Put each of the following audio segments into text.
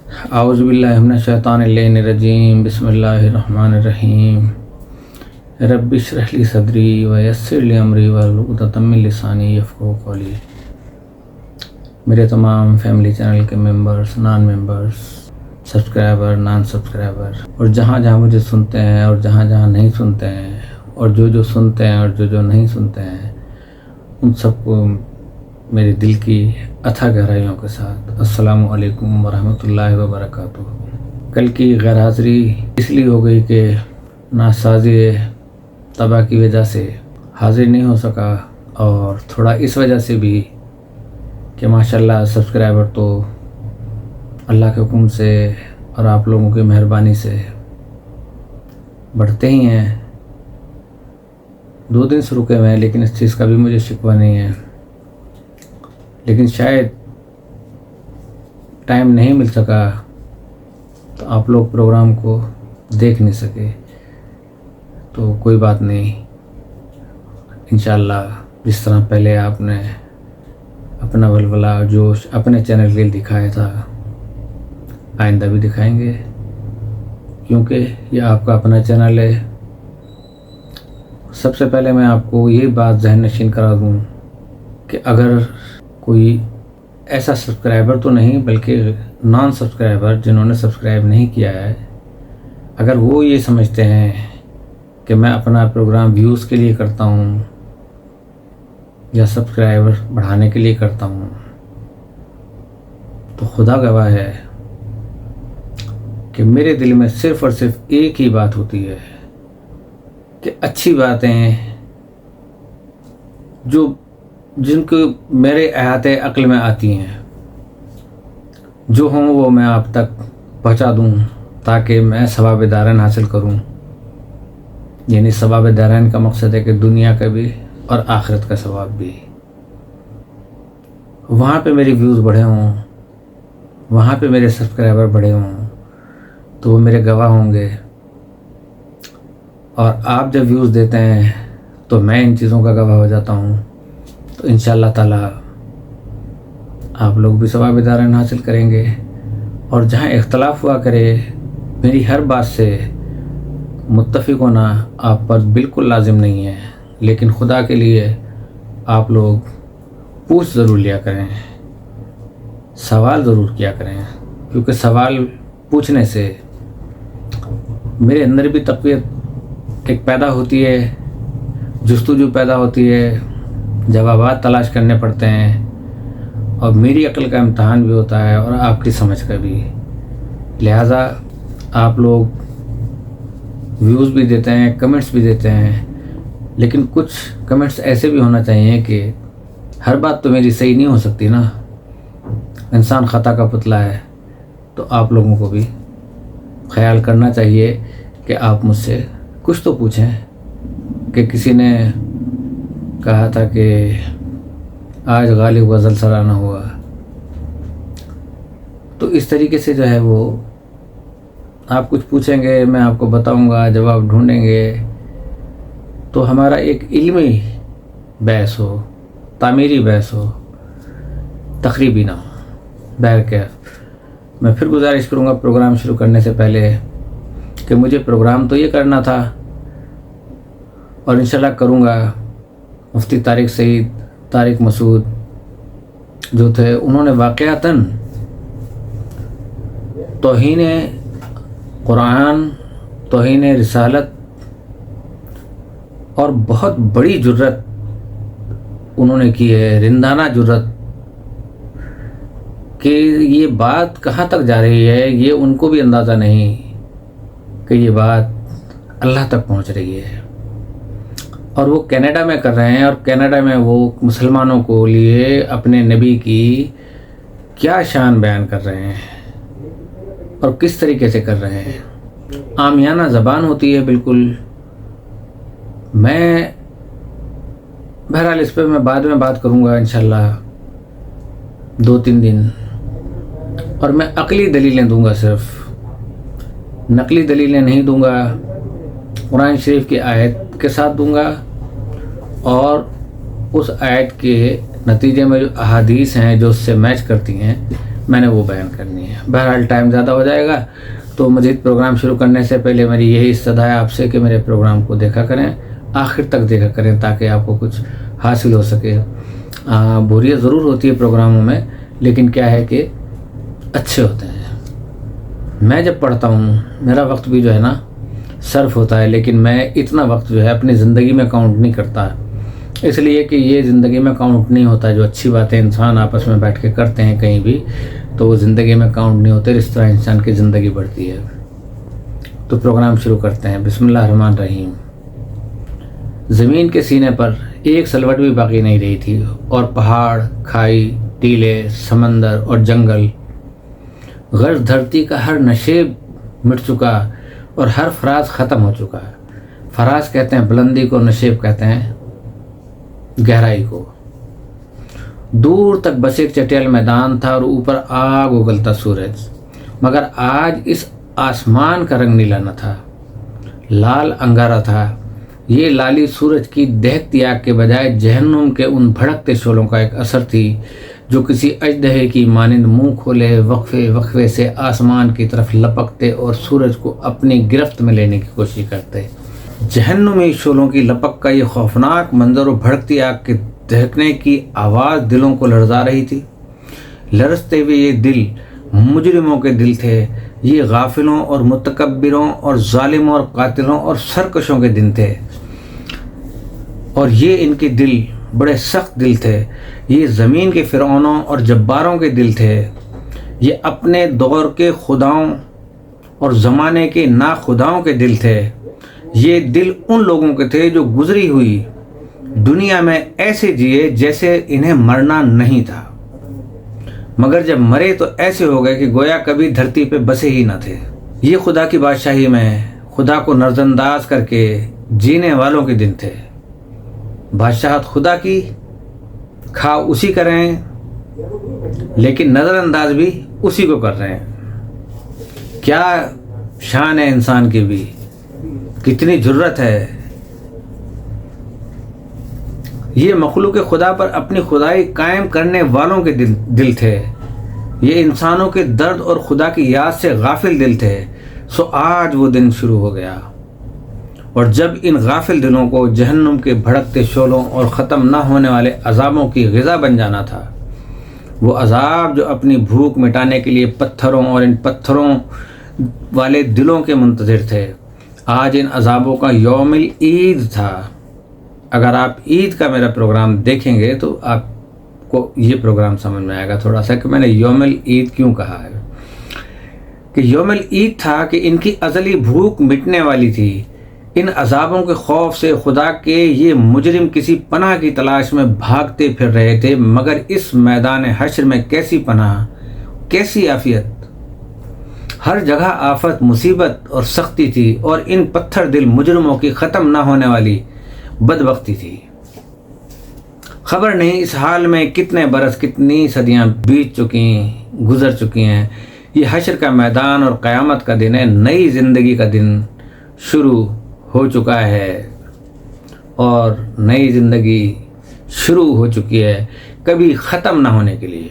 اعوذ باللہ من الشیطان الرجیم بسم اللہ الرحمن الرحیم رب اشرح لی صدری ویسر لی امری واحلل عقدۃ من لسانی یفقہوا قولی۔ میرے تمام فیملی چینل کے members, naan members, subscriber, naan subscriber, اور جہاں جہاں مجھے سنتے ہیں اور جہاں جہاں نہیں سنتے ہیں، اور جو سنتے ہیں اور جو نہیں سنتے ہیں، ان سب کو میرے دل کی اتھا گہرائیوں کے ساتھ السلام علیکم ورحمۃ اللہ وبرکاتہ۔ کل کی غیر حاضری اس لیے ہو گئی کہ ناسازی طبع کی وجہ سے حاضر نہیں ہو سکا، اور تھوڑا اس وجہ سے بھی کہ ماشاءاللہ سبسکرائبر تو اللہ کے حکم سے اور آپ لوگوں کی مہربانی سے بڑھتے ہی ہیں۔ 2 دن سے رکے ہوئے ہیں، لیکن اس چیز کا بھی مجھے شکوہ نہیں ہے، لیکن شاید ٹائم نہیں مل سکا تو آپ لوگ پروگرام کو دیکھ نہیں سکے، تو کوئی بات نہیں۔ انشاءاللہ جس طرح پہلے آپ نے اپنا ولولہ جوش اپنے چینل کے لیے دکھایا تھا، آئندہ بھی دکھائیں گے، کیونکہ یہ آپ کا اپنا چینل ہے۔ سب سے پہلے میں آپ کو یہ بات ذہن نشین کرا دوں کہ اگر کوئی ایسا سبسکرائبر تو نہیں بلکہ نان سبسکرائبر جنہوں نے سبسکرائب نہیں کیا ہے، اگر وہ یہ سمجھتے ہیں کہ میں اپنا پروگرام ویوز کے لیے کرتا ہوں یا سبسکرائبر بڑھانے کے لیے کرتا ہوں، تو خدا گواہ ہے کہ میرے دل میں صرف اور صرف ایک ہی بات ہوتی ہے کہ اچھی باتیں جن کو میرے احاطے عقل میں آتی ہیں، جو ہوں وہ میں آپ تک پہنچا دوں تاکہ میں ثواب دارین حاصل کروں۔ یعنی ثواب دارین کا مقصد ہے کہ دنیا کا بھی اور آخرت کا ثواب بھی۔ وہاں پہ میری ویوز بڑھے ہوں، وہاں پہ میرے سبسکرائبر بڑھے ہوں، تو وہ میرے گواہ ہوں گے، اور آپ جب ویوز دیتے ہیں تو میں ان چیزوں کا گواہ ہو جاتا ہوں، تو انشاءاللہ تعالی آپ لوگ بھی ثواب دارین حاصل کریں گے۔ اور جہاں اختلاف ہوا کرے، میری ہر بات سے متفق ہونا آپ پر بالکل لازم نہیں ہے، لیکن خدا کے لیے آپ لوگ پوچھ ضرور لیا کریں، سوال ضرور کیا کریں، کیونکہ سوال پوچھنے سے میرے اندر بھی تقویت ایک پیدا ہوتی ہے، جستجو پیدا ہوتی ہے، جوابات تلاش کرنے پڑتے ہیں، اور میری عقل کا امتحان بھی ہوتا ہے اور آپ کی سمجھ کا بھی۔ لہٰذا آپ لوگ ویوز بھی دیتے ہیں، کمنٹس بھی دیتے ہیں، لیکن کچھ کمنٹس ایسے بھی ہونا چاہیے کہ ہر بات تو میری صحیح نہیں ہو سکتی نا، انسان خطا کا پتلا ہے، تو آپ لوگوں کو بھی خیال کرنا چاہیے کہ آپ مجھ سے کچھ تو پوچھیں۔ کہ کسی نے کہا تھا کہ آج غالب غزل سرانہ ہوا، تو اس طریقے سے جو ہے وہ آپ کچھ پوچھیں گے، میں آپ کو بتاؤں گا، جواب ڈھونڈیں گے، تو ہمارا ایک علمی بحث ہو، تعمیری بحث ہو، تخریبی نہ ہو۔ بہرکیف میں پھر گزارش کروں گا پروگرام شروع کرنے سے پہلے کہ مجھے پروگرام تو یہ کرنا تھا، اور انشاءاللہ کروں گا۔ مفتی طارق سعید، طارق مسعود جو تھے، انہوں نے واقعتاً توہین قرآن، توہین رسالت اور بہت بڑی جرت انہوں نے کی ہے، رندانہ جرت، کہ یہ بات کہاں تک جا رہی ہے یہ ان کو بھی اندازہ نہیں کہ یہ بات اللہ تک پہنچ رہی ہے، اور وہ کینیڈا میں کر رہے ہیں، اور کینیڈا میں وہ مسلمانوں کو لیے اپنے نبی کی کیا شان بیان کر رہے ہیں اور کس طریقے سے کر رہے ہیں۔ عامیانہ زبان ہوتی ہے بالکل۔ میں بہرحال اس پہ میں بعد میں بات کروں گا انشاءاللہ 2-3 دن، اور میں عقلی دلیلیں دوں گا، صرف نقلی دلیلیں نہیں دوں گا۔ قرآن شریف کی آیت کے ساتھ دوں گا، اور اس آیت کے نتیجے میں جو احادیث ہیں جو اس سے میچ کرتی ہیں میں نے وہ بیان کرنی ہے۔ بہرحال ٹائم زیادہ ہو جائے گا، تو مزید پروگرام شروع کرنے سے پہلے میری یہی استدعا ہے آپ سے کہ میرے پروگرام کو دیکھا کریں، آخر تک دیکھا کریں تاکہ آپ کو کچھ حاصل ہو سکے۔ بوریت ضرور ہوتی ہے پروگراموں میں، لیکن کیا ہے کہ اچھے ہوتے ہیں۔ میں جب پڑھتا ہوں میرا وقت بھی جو ہے نا صرف ہوتا ہے، لیکن میں اتنا وقت جو ہے اپنی زندگی میں کاؤنٹ نہیں کرتا، اس لیے کہ یہ زندگی میں کاؤنٹ نہیں ہوتا۔ جو اچھی باتیں انسان آپس میں بیٹھ کے کرتے ہیں کہیں بھی، تو وہ زندگی میں کاؤنٹ نہیں ہوتے، اس طرح انسان کی زندگی بڑھتی ہے۔ تو پروگرام شروع کرتے ہیں۔ بسم اللہ الرحمن الرحیم۔ زمین کے سینے پر ایک سلوٹ بھی باقی نہیں رہی تھی، اور پہاڑ، کھائی، ٹیلے، سمندر اور جنگل، غرض دھرتی کا ہر نشیب مٹ چکا اور ہر فراز ختم ہو چکا ہے۔ فراز کہتے ہیں بلندی کو، نشیب کہتے ہیں گہرائی کو۔ دور تک بس ایک چٹیل میدان تھا اور اوپر آگ اگلتا سورج، مگر آج اس آسمان کا رنگ نیلا نہ تھا، لال انگارا تھا۔ یہ لالی سورج کی دہکتی آگ کے بجائے جہنم کے ان بھڑکتے شعلوں کا ایک اثر تھی جو کسی اژدہے کی مانند منہ کھولے وقفے وقفے سے آسمان کی طرف لپکتے اور سورج کو اپنی گرفت میں لینے کی کوشش کرتے۔ جہنمی شعلوں کی لپک کا یہ خوفناک منظر و بھڑکتی آگ کے دہکنے کی آواز دلوں کو لرزا رہی تھی۔ لرزتے ہوئے یہ دل مجرموں کے دل تھے، یہ غافلوں اور متکبروں اور ظالموں اور قاتلوں اور سرکشوں کے دن تھے، اور یہ ان کے دل بڑے سخت دل تھے۔ یہ زمین کے فرعونوں اور جباروں کے دل تھے، یہ اپنے دور کے خداؤں اور زمانے کے ناخداؤں کے دل تھے۔ یہ دل ان لوگوں کے تھے جو گزری ہوئی دنیا میں ایسے جیے جیسے انہیں مرنا نہیں تھا، مگر جب مرے تو ایسے ہو گئے کہ گویا کبھی دھرتی پہ بسے ہی نہ تھے۔ یہ خدا کی بادشاہی میں خدا کو نظر انداز کر کے جینے والوں کے دن تھے۔ بادشاہت خدا کی، کھا اسی کا رہے ہیں، لیکن نظر انداز بھی اسی کو کر رہے ہیں۔ کیا شان ہے انسان کی بھی، کتنی جرت ہے۔ یہ مخلوق خدا پر اپنی خدائی قائم کرنے والوں کے دل تھے، یہ انسانوں کے درد اور خدا کی یاد سے غافل دل تھے۔ سو آج وہ دن شروع ہو گیا، اور جب ان غافل دلوں کو جہنم کے بھڑکتے شعلوں اور ختم نہ ہونے والے عذابوں کی غذا بن جانا تھا، وہ عذاب جو اپنی بھوک مٹانے کے لیے پتھروں اور ان پتھروں والے دلوں کے منتظر تھے، آج ان عذابوں کا یوم العید تھا۔ اگر آپ عید کا میرا پروگرام دیکھیں گے تو آپ کو یہ پروگرام سمجھ میں آئے گا تھوڑا سا کہ میں نے یوم العید کیوں کہا ہے۔ کہ یوم العید تھا کہ ان کی ازلی بھوک مٹنے والی تھی۔ ان عذابوں کے خوف سے خدا کے یہ مجرم کسی پناہ کی تلاش میں بھاگتے پھر رہے تھے، مگر اس میدان حشر میں کیسی پناہ، کیسی عافیت، ہر جگہ آفت، مصیبت اور سختی تھی، اور ان پتھر دل مجرموں کی ختم نہ ہونے والی بدبختی تھی۔ خبر نہیں اس حال میں کتنے برس، کتنی صدیاں بیت چکی، گزر چکی ہیں۔ یہ حشر کا میدان اور قیامت کا دن ہے، نئی زندگی کا دن شروع ہو چکا ہے، اور نئی زندگی شروع ہو چکی ہے کبھی ختم نہ ہونے کے لیے۔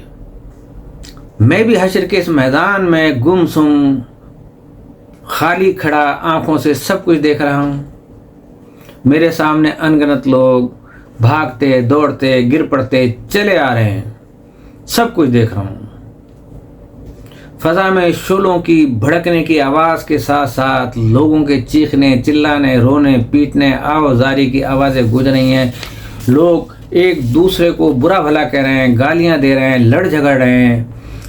میں بھی حشر کے اس میدان میں گمسم خالی کھڑا آنکھوں سے سب کچھ دیکھ رہا ہوں۔ میرے سامنے انگنت لوگ بھاگتے دوڑتے گر پڑتے چلے آ رہے ہیں، سب کچھ دیکھ رہا ہوں۔ فضا میں شعلوں کی بھڑکنے کی آواز کے ساتھ ساتھ لوگوں کے چیخنے، چلانے، رونے، پیٹنے، آوازاری کی آوازیں گونج رہی ہیں۔ لوگ ایک دوسرے کو برا بھلا کہہ رہے ہیں، گالیاں دے رہے ہیں، لڑ جھگڑ رہے ہیں،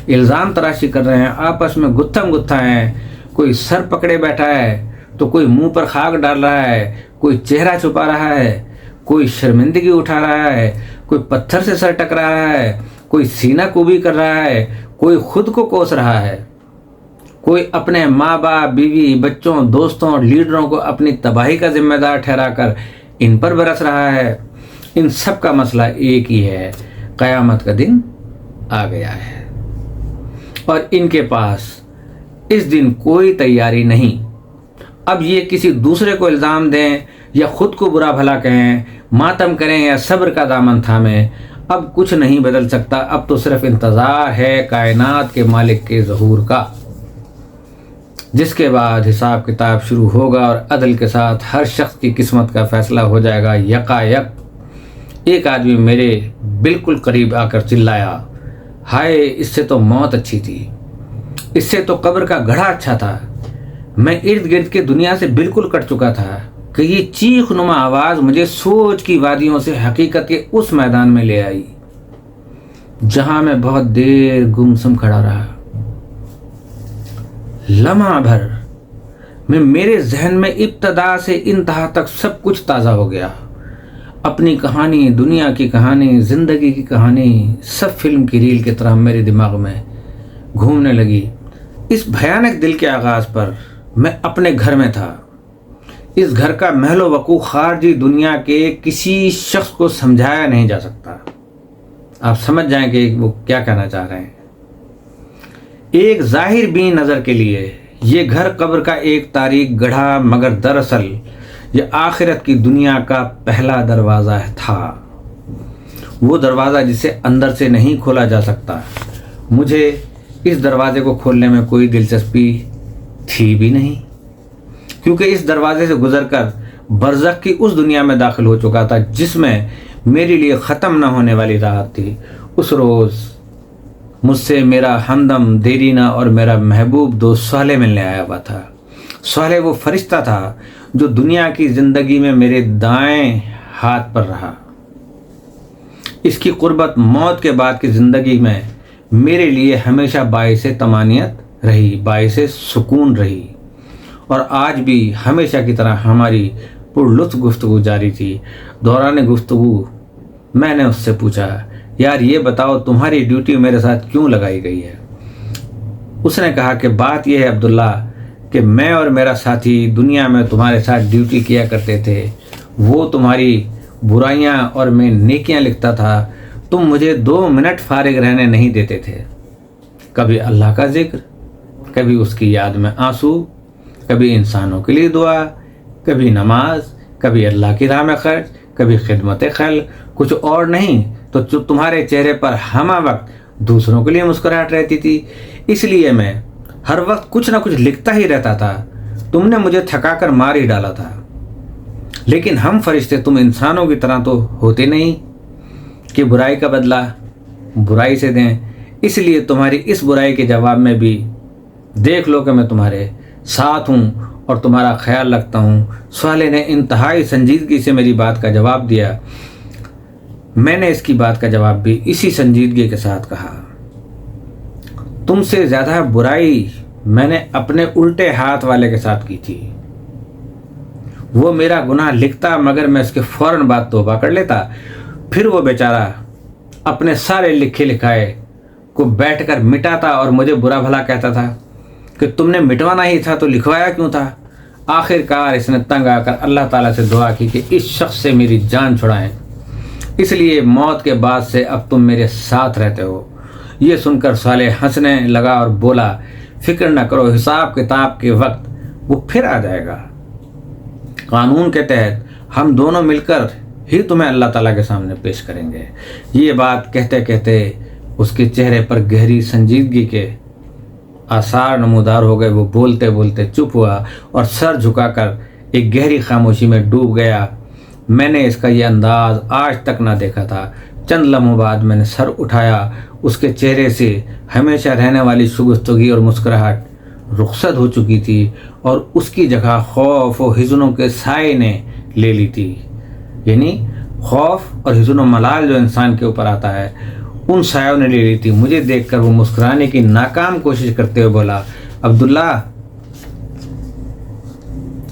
الزام تراشی کر رہے ہیں، آپس میں گتھم گتھا ہیں۔ کوئی سر پکڑے بیٹھا ہے تو کوئی منہ پر خاک ڈال رہا ہے، کوئی چہرہ چھپا رہا ہے، کوئی شرمندگی اٹھا رہا ہے، کوئی پتھر سے سر ٹکرا رہا ہے، کوئی سینہ کوبی کر رہا ہے، کوئی خود کو کوس رہا ہے، کوئی اپنے ماں باپ، بیوی، بچوں، دوستوں اور لیڈروں کو اپنی تباہی کا ذمہ دار ٹھہرا کر ان پر برس رہا ہے۔ ان سب کا مسئلہ ایک ہی ہے، قیامت کا دن آ گیا ہے، اور ان کے پاس اس دن کوئی تیاری نہیں۔ اب یہ کسی دوسرے کو الزام دیں یا خود کو برا بھلا کہیں، ماتم کریں یا صبر کا دامن تھامیں، اب کچھ نہیں بدل سکتا، اب تو صرف انتظار ہے کائنات کے مالک کے ظہور کا، جس کے بعد حساب کتاب شروع ہوگا اور عدل کے ساتھ ہر شخص کی قسمت کا فیصلہ ہو جائے گا۔ یکایک ایک آدمی میرے بالکل قریب آ کر چلایا، ہائے اس سے تو موت اچھی تھی، اس سے تو قبر کا گڑھا اچھا تھا۔ میں ارد گرد کے دنیا سے بالکل کٹ چکا تھا کہ یہ چیخ نما آواز مجھے سوچ کی وادیوں سے حقیقت کے اس میدان میں لے آئی جہاں میں بہت دیر گمسم کھڑا رہا۔ لمحہ بھر میں میرے ذہن میں ابتدا سے انتہا تک سب کچھ تازہ ہو گیا۔ اپنی کہانی، دنیا کی کہانی، زندگی کی کہانی سب فلم کی ریل کی طرح میرے دماغ میں گھومنے لگی۔ اس بھیانک دل کے آغاز پر میں اپنے گھر میں تھا۔ اس گھر کا محل و وقوع خارجی دنیا کے کسی شخص کو سمجھایا نہیں جا سکتا۔ آپ سمجھ جائیں کہ وہ کیا کہنا چاہ رہے ہیں۔ ایک ظاہر بین نظر کے لیے یہ گھر قبر کا ایک تاریک گڑھا، مگر دراصل یہ آخرت کی دنیا کا پہلا دروازہ تھا، وہ دروازہ جسے اندر سے نہیں کھولا جا سکتا۔ مجھے اس دروازے کو کھولنے میں کوئی دلچسپی تھی بھی نہیں، کیونکہ اس دروازے سے گزر کر برزخ کی اس دنیا میں داخل ہو چکا تھا جس میں میرے لیے ختم نہ ہونے والی راحت تھی۔ اس روز مجھ سے میرا ہمدم دیرینہ اور میرا محبوب دوست صالح ملنے آیا ہوا تھا۔ صالح وہ فرشتہ تھا جو دنیا کی زندگی میں میرے دائیں ہاتھ پر رہا۔ اس کی قربت موت کے بعد کی زندگی میں میرے لیے ہمیشہ باعث طمانینت رہی، باعث سکون رہی، اور آج بھی ہمیشہ کی طرح ہماری پرلطف گفتگو جاری تھی۔ دوران گفتگو میں نے اس سے پوچھا، یار یہ بتاؤ تمہاری ڈیوٹی میرے ساتھ کیوں لگائی گئی ہے؟ اس نے کہا کہ بات یہ ہے عبداللہ کہ میں اور میرا ساتھی دنیا میں تمہارے ساتھ ڈیوٹی کیا کرتے تھے، وہ تمہاری برائیاں اور میں نیکیاں لکھتا تھا، تم مجھے 2 منٹ فارغ رہنے نہیں دیتے تھے۔ کبھی اللہ کا ذکر، کبھی اس کی یاد میں آنسو، کبھی انسانوں کے لیے دعا، کبھی نماز، کبھی اللہ کی راہ میں خرچ، کبھی خدمت خلق، کچھ اور نہیں تو تمہارے چہرے پر ہمہ وقت دوسروں کے لیے مسکراہٹ رہتی تھی۔ اس لیے میں ہر وقت کچھ نہ کچھ لکھتا ہی رہتا تھا۔ تم نے مجھے تھکا کر مار ہی ڈالا تھا، لیکن ہم فرشتے تم انسانوں کی طرح تو ہوتے نہیں کہ برائی کا بدلہ برائی سے دیں۔ اس لیے تمہاری اس برائی کے جواب میں بھی دیکھ لو کہ میں تمہارے ساتھ ہوں اور تمہارا خیال رکھتا ہوں۔ صالح نے انتہائی سنجیدگی سے میری بات کا جواب دیا۔ میں نے اس کی بات کا جواب بھی اسی سنجیدگی کے ساتھ کہا۔ تم سے زیادہ برائی میں نے اپنے الٹے ہاتھ والے کے ساتھ کی تھی۔ وہ میرا گناہ لکھتا مگر میں اس کے فوراً بعد توبہ کر لیتا، پھر وہ بیچارہ اپنے سارے لکھے لکھائے کو بیٹھ کر مٹاتا اور مجھے برا بھلا کہتا تھا کہ تم نے مٹوانا ہی تھا تو لکھوایا کیوں تھا؟ آخر کار اس نے تنگ آ کر اللہ تعالیٰ سے دعا کی کہ اس شخص سے میری جان چھڑائیں، اس لیے موت کے بعد سے اب تم میرے ساتھ رہتے ہو۔ یہ سن کر صالح ہنسنے لگا اور بولا، فکر نہ کرو، حساب کتاب کے وقت وہ پھر آ جائے گا۔ قانون کے تحت ہم دونوں مل کر ہی تمہیں اللہ تعالیٰ کے سامنے پیش کریں گے۔ یہ بات کہتے کہتے اس کے چہرے پر گہری سنجیدگی کے آثار نمودار ہو گئے۔ وہ بولتے بولتے چپ ہوا اور سر جھکا کر ایک گہری خاموشی میں ڈوب گیا۔ میں نے اس کا یہ انداز آج تک نہ دیکھا تھا۔ چند لمحوں بعد میں نے سر اٹھایا، اس کے چہرے سے ہمیشہ رہنے والی شگفتگی اور مسکراہٹ رخصت ہو چکی تھی اور اس کی جگہ خوف و حزنوں کے سائے نے لے لی تھی۔ یعنی خوف اور حزن و ملال جو انسان کے اوپر آتا ہے ان سایوں نے لے لی تھی۔ مجھے دیکھ کر وہ مسکرانے کی ناکام کوشش کرتے ہوئے بولا، عبداللہ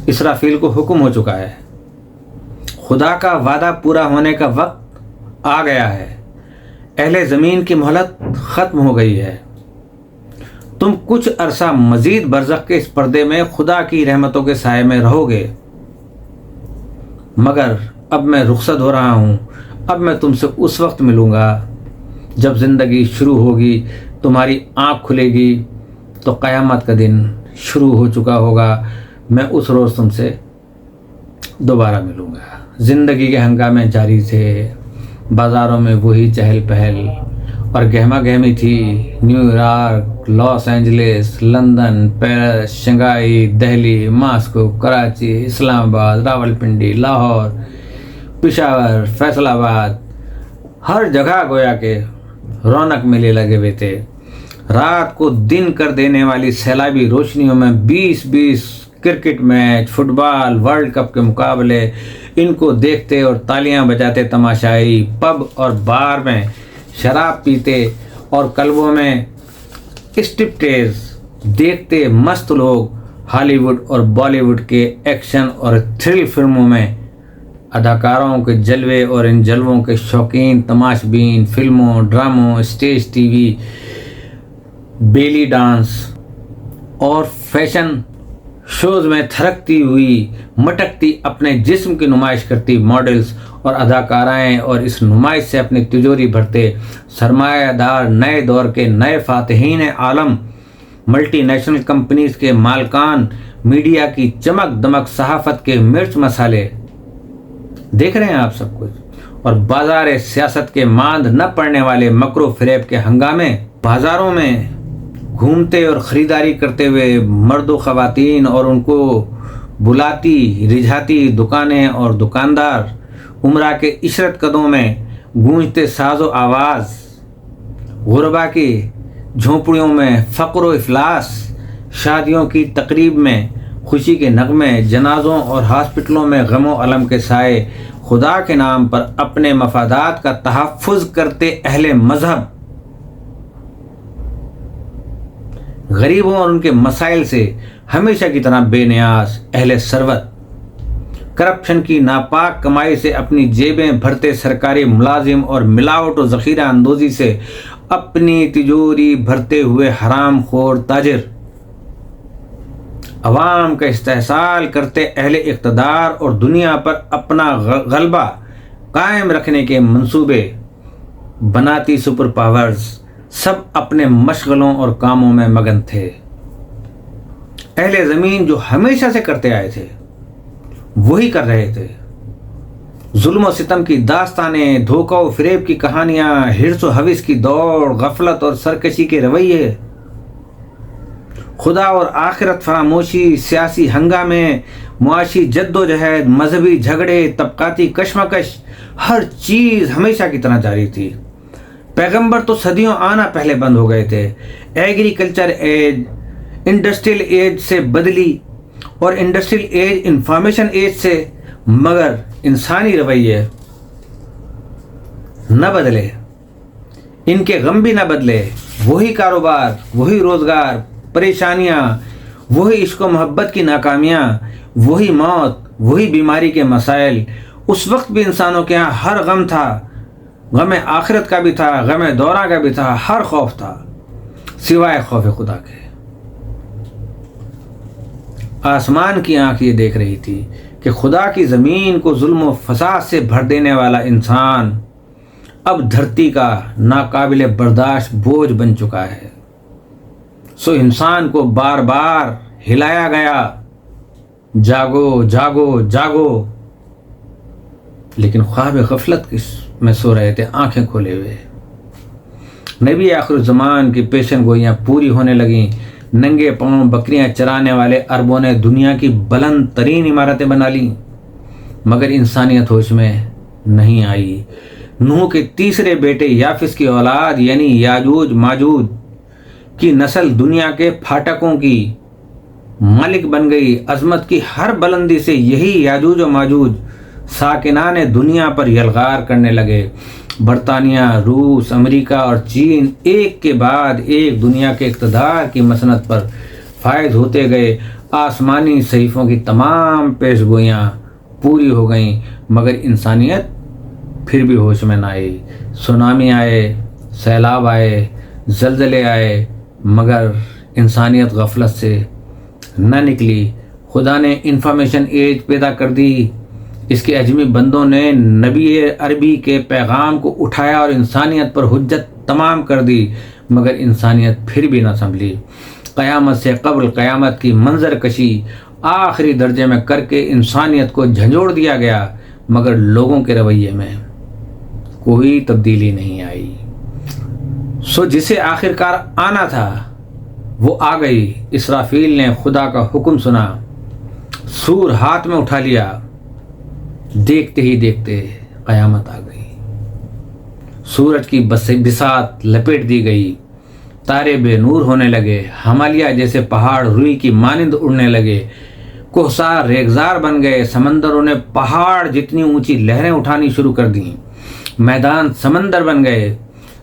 اسرافیل کو حکم ہو چکا ہے، خدا کا وعدہ پورا ہونے کا وقت آ گیا ہے، اہل زمین کی مہلت ختم ہو گئی ہے، تم کچھ عرصہ مزید برزخ کے اس پردے میں خدا کی رحمتوں کے سائے میں رہو گے، مگر اب میں رخصت ہو رہا ہوں۔ اب میں تم سے اس وقت ملوں گا جب زندگی شروع ہوگی، تمہاری آنکھ کھلے گی تو قیامت کا دن شروع ہو چکا ہوگا۔ میں اس روز تم سے دوبارہ ملوں گا۔ زندگی کے ہنگامے جاری تھے، بازاروں میں وہی چہل پہل اور گہما گہمی تھی۔ New York, Los Angeles, London, Paris, Shanghai, Delhi, Moscow, Karachi, Islamabad, Rawalpindi, Lahore, Peshawar, Faisal آباد، ہر جگہ گویا کہ رونق میلے لگے ہوئے تھے۔ رات کو دن کر دینے والی سیلابی روشنیوں میں 20 کرکٹ میچ، فٹ بال، ورلڈ کپ کے مقابلے، ان کو دیکھتے اور تالیاں بجاتے تماشائی، پب اور بار میں شراب پیتے اور کلبوں میں اسٹرپٹیز دیکھتے مست لوگ ہالی ووڈ اور بالی ووڈ کے ایکشن اور تھرل فلموں میں اداکاروں کے جلوے اور ان جلووں کے شوقین تماش بین فلموں، ڈراموں، stage T V, belly dance اور فیشن شوز میں تھرکتی ہوئی مٹکتی اپنے جسم کی نمائش کرتی ماڈلز اور اداکارائیں، اور اس نمائش سے اپنی تجوری بھرتے سرمایہ دار نئے دور کے نئے فاتحین عالم، ملٹی نیشنل کمپنیز کے مالکان، میڈیا کی چمک دمک، صحافت کے مرچ مسالے، دیکھ رہے ہیں آپ سب کچھ، اور بازار سیاست کے ماند نہ پڑنے والے مکر و فریب کے ہنگامے، بازاروں میں گھومتے اور خریداری کرتے ہوئے مرد و خواتین اور ان کو بلاتی رجھاتی دکانیں اور دکاندار، عمرہ کے عشرت قدوں میں گونجتے ساز و آواز، غربا کی جھونپڑیوں میں فقر و افلاس، شادیوں کی تقریب میں خوشی کے نغمے، جنازوں اور ہاسپٹلوں میں غم و الم کے سائے، خدا کے نام پر اپنے مفادات کا تحفظ کرتے اہل مذہب، غریبوں اور ان کے مسائل سے ہمیشہ کی طرح بے نیاز اہل ثروت، کرپشن کی ناپاک کمائی سے اپنی جیبیں بھرتے سرکاری ملازم اور ملاوٹ و ذخیرہ اندوزی سے اپنی تجوری بھرتے ہوئے حرام خور تاجر، عوام کا استحصال کرتے اہل اقتدار اور دنیا پر اپنا غلبہ قائم رکھنے کے منصوبے بناتی سپر پاورز، سب اپنے مشغلوں اور کاموں میں مگن تھے۔ اہل زمین جو ہمیشہ سے کرتے آئے تھے وہی کر رہے تھے۔ ظلم و ستم کی داستانیں، دھوکہ و فریب کی کہانیاں، حرص و حوث کی دوڑ، غفلت اور سرکشی کے رویے، خدا اور آخرت فراموشی، سیاسی ہنگامے، معاشی جد و جہد، مذہبی جھگڑے، طبقاتی کشمکش، ہر چیز ہمیشہ کی طرح جاری تھی۔ پیغمبر تو صدیوں آنا پہلے بند ہو گئے تھے۔ ایگریکلچر ایج انڈسٹریل ایج سے بدلی اور انڈسٹریل ایج انفارمیشن ایج سے، مگر انسانی رویے نہ بدلے، ان کے غم بھی نہ بدلے، وہی کاروبار، وہی روزگار، پریشانیاں، وہی عشق و محبت کی ناکامیاں، وہی موت، وہی بیماری کے مسائل۔ اس وقت بھی انسانوں کے ہاں ہر غم تھا، غم آخرت کا بھی تھا، غم دورہ کا بھی تھا، ہر خوف تھا سوائے خوف خدا کے۔ آسمان کی آنکھ یہ دیکھ رہی تھی کہ خدا کی زمین کو ظلم و فساد سے بھر دینے والا انسان اب دھرتی کا ناقابل برداشت بوجھ بن چکا ہے، سو انسان کو بار بار ہلایا گیا، جاگو جاگو جاگو، لیکن خواب غفلت میں سو رہے تھے آنکھیں کھولے ہوئے۔ نبی آخر الزمان کی پیشن گوئیاں پوری ہونے لگیں۔ ننگے پاؤں بکریاں چرانے والے عربوں نے دنیا کی بلند ترین عمارتیں بنا لیں، مگر انسانیت ہوش میں نہیں آئی۔ نوح کے تیسرے بیٹے یافس کی اولاد یعنی یاجوج ماجوج کی نسل دنیا کے پھاٹکوں کی مالک بن گئی۔ عظمت کی ہر بلندی سے یہی یاجوج و ماجوج ساکنان دنیا پر یلغار کرنے لگے۔ برطانیہ، روس، امریکہ اور چین ایک کے بعد ایک دنیا کے اقتدار کی مسند پر فائز ہوتے گئے۔ آسمانی صحیفوں کی تمام پیش گوئیاں پوری ہو گئیں، مگر انسانیت پھر بھی ہوش میں نہ آئی۔ سونامی آئے، سیلاب آئے، زلزلے آئے، مگر انسانیت غفلت سے نہ نکلی۔ خدا نے انفارمیشن ایج پیدا کر دی۔ اس کے اجمی بندوں نے نبی عربی کے پیغام کو اٹھایا اور انسانیت پر حجت تمام کر دی، مگر انسانیت پھر بھی نہ سنبھلی۔ قیامت سے قبل قیامت کی منظر کشی آخری درجے میں کر کے انسانیت کو جھنجھوڑ دیا گیا، مگر لوگوں کے رویے میں کوئی تبدیلی نہیں آئی۔ سو جسے آخرکار آنا تھا وہ آ گئی۔ اسرافیل نے خدا کا حکم سنا، سور ہاتھ میں اٹھا لیا، دیکھتے ہی دیکھتے قیامت آ گئی۔ سورج کی بساط لپیٹ دی گئی، تارے بے نور ہونے لگے، ہمالیہ جیسے پہاڑ روئی کی مانند اڑنے لگے، کوہسار ریگزار بن گئے، سمندروں نے پہاڑ جتنی اونچی لہریں اٹھانی شروع کر دیں، میدان سمندر بن گئے،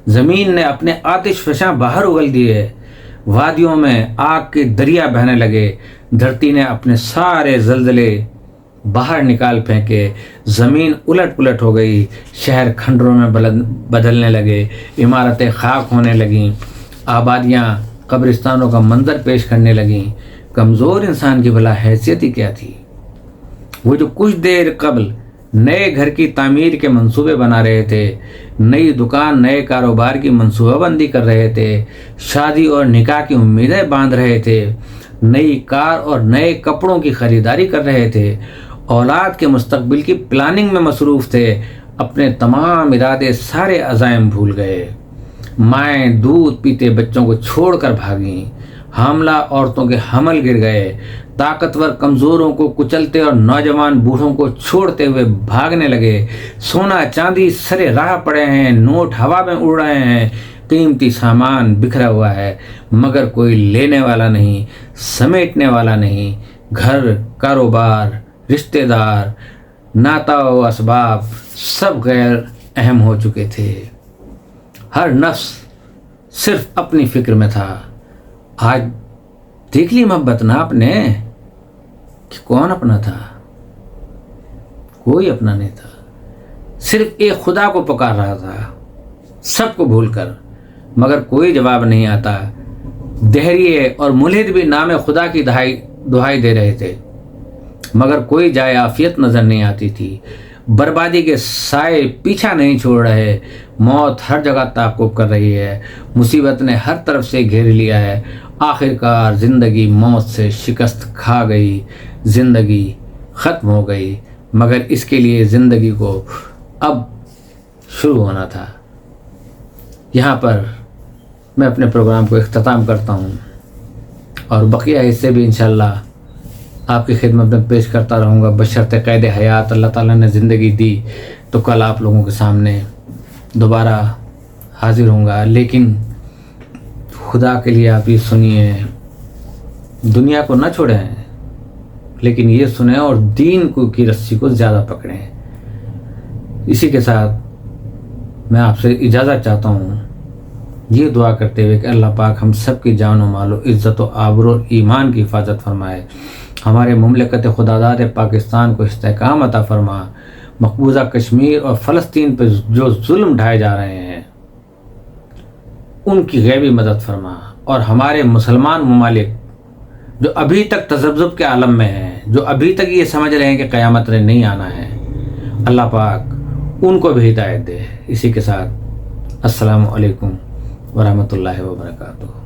زمین نے اپنے آتش فشاں باہر اگل دیے، وادیوں میں آگ کے دریا بہنے لگے، دھرتی نے اپنے سارے زلزلے باہر نکال پھینکے، زمین الٹ پلٹ ہو گئی، شہر کھنڈروں میں بدلنے لگے، عمارتیں خاک ہونے لگیں، آبادیاں قبرستانوں کا منظر پیش کرنے لگیں۔ کمزور انسان کی بھلا حیثیت ہی کیا تھی؟ وہ جو کچھ دیر قبل نئے گھر کی تعمیر کے منصوبے بنا رہے تھے، نئی دکان نئے کاروبار کی منصوبہ بندی کر رہے تھے، شادی اور نکاح کی امیدیں باندھ رہے تھے، نئی کار اور نئے کپڑوں کی خریداری کر رہے تھے، اولاد کے مستقبل کی پلاننگ میں مصروف تھے، اپنے تمام ارادے سارے عزائم بھول گئے۔ مائیں دودھ پیتے بچوں کو چھوڑ کر بھاگیں، حاملہ عورتوں کے حمل گر گئے، طاقتور کمزوروں کو کچلتے اور نوجوان بوڑھوں کو چھوڑتے ہوئے بھاگنے لگے، سونا چاندی سرے راہ پڑے ہیں، نوٹ ہوا میں اڑ رہے ہیں، قیمتی سامان بکھرا ہوا ہے، مگر کوئی لینے والا نہیں، سمیٹنے والا نہیں۔ گھر، کاروبار، رشتہ دار، ناتا و اسباب سب غیر اہم ہو چکے تھے۔ ہر نفس صرف اپنی فکر میں تھا۔ آج دیکھ لی محبت نا آپ نے کہ کون اپنا تھا؟ کوئی اپنا نہیں تھا، صرف ایک خدا کو پکار رہا تھا سب کو بھول کر، مگر کوئی جواب نہیں آتا۔ دہریے اور ملحد بھی نام خدا کی دہائی دے رہے تھے، مگر کوئی جائے عافیت نظر نہیں آتی تھی۔ بربادی کے سائے پیچھا نہیں چھوڑ رہے، موت ہر جگہ تعاقب کر رہی ہے، مصیبت نے ہر طرف سے گھیر لیا ہے۔ آخرکار زندگی موت سے شکست کھا گئی، زندگی ختم ہو گئی، مگر اس کے لیے زندگی کو اب شروع ہونا تھا۔ یہاں پر میں اپنے پروگرام کو اختتام کرتا ہوں اور بقیہ حصے بھی انشاءاللہ آپ کی خدمت میں پیش کرتا رہوں گا، بشرط قید حیات اللہ تعالیٰ نے زندگی دی تو کل آپ لوگوں کے سامنے دوبارہ حاضر ہوں گا۔ لیکن خدا کے لیے آپ یہ سنیے، دنیا کو نہ چھوڑیں، لیکن یہ سنیں اور دین کی رسی کو زیادہ پکڑیں۔ اسی کے ساتھ میں آپ سے اجازت چاہتا ہوں، یہ دعا کرتے ہوئے کہ اللہ پاک ہم سب کی جان و مال و عزت و آبرو اور ایمان کی حفاظت فرمائے، ہمارے مملکت خداداد پاکستان کو استحکام عطا فرما، مقبوضہ کشمیر اور فلسطین پہ جو ظلم ڈھائے جا رہے ہیں ان کی غیبی مدد فرما، اور ہمارے مسلمان ممالک جو ابھی تک تذبذب کے عالم میں ہیں، جو ابھی تک یہ سمجھ رہے ہیں کہ قیامت نے نہیں آنا ہے، اللہ پاک ان کو بھی ہدایت دے۔ اسی کے ساتھ السلام علیکم ورحمۃ اللہ وبرکاتہ۔